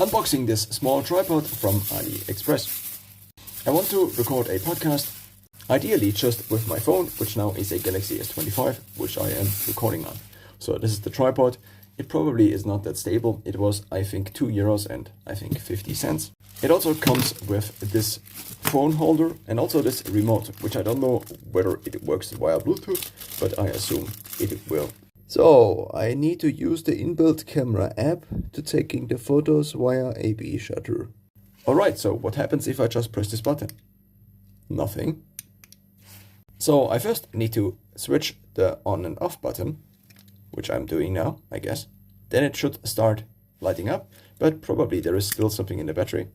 Unboxing this small tripod from AliExpress. I want to record a podcast, ideally just with my phone, which now is a Galaxy S25, which I am recording on. So this is the tripod. It probably is not that stable. It was, I think, €2 and I think 50 cents. It also comes with this phone holder and also this remote, which I don't know whether it works via Bluetooth, but I assume it will. So I need to use the inbuilt camera app to taking the photos via AB shutter. Alright, so what happens if I just press this button? Nothing. So I first need to switch the on and off button, which I'm doing now, I guess. Then it should start lighting up, but probably there is still something in the battery.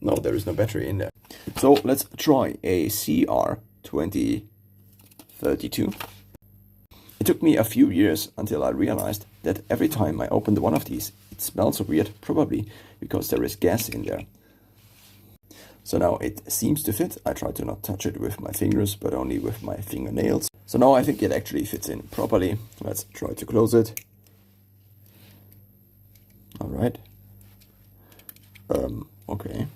No, there is no battery in there. So let's try a CR2032. It took me a few years until I realized that every time I opened one of these, it smells weird, probably because there is gas in there. So now it seems to fit. I try to not touch it with my fingers, but only with my fingernails. So now I think it actually fits in properly. Let's try to close it. All right. Okay.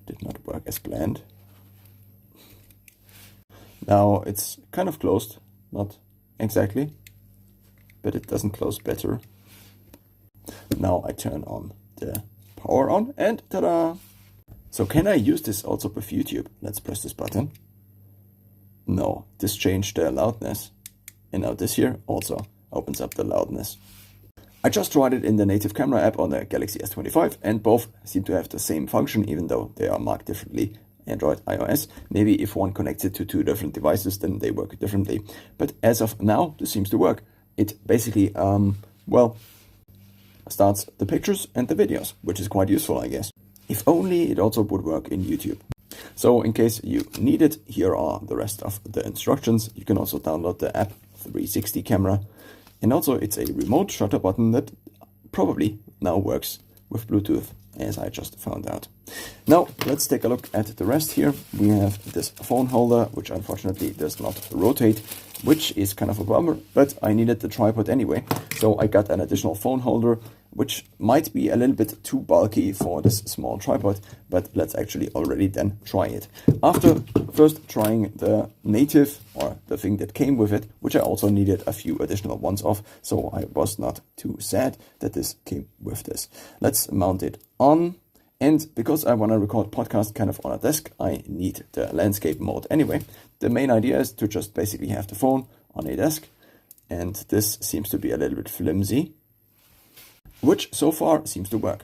Did not work as planned. Now it's kind of closed, not exactly, but it doesn't close better. Now I turn on the power on and ta-da! So can I use this also with YouTube? Let's press this button. No, this changed the loudness. And now this here also opens up the loudness. I just tried it in the native camera app on the Galaxy S25 and both seem to have the same function even though they are marked differently. Android, iOS. Maybe if one connects it to two different devices, then they work differently. But as of now, this seems to work. It basically, starts the pictures and the videos, which is quite useful, I guess. If only it also would work in YouTube. So in case you need it, here are the rest of the instructions. You can also download the app 360 camera. And also it's a remote shutter button that probably now works with Bluetooth, as I just found out. Now let's take a look at the rest here. We have this phone holder, which unfortunately does not rotate, which is kind of a bummer, but I needed the tripod anyway. So I got an additional phone holder, which might be a little bit too bulky for this small tripod, but let's actually already then try it. After first trying the native, or the thing that came with it, which I also needed a few additional ones of, so I was not too sad that this came with this. Let's mount it on. And because I want to record podcast kind of on a desk, I need the landscape mode anyway. The main idea is to just basically have the phone on a desk. And this seems to be a little bit flimsy, which so far seems to work.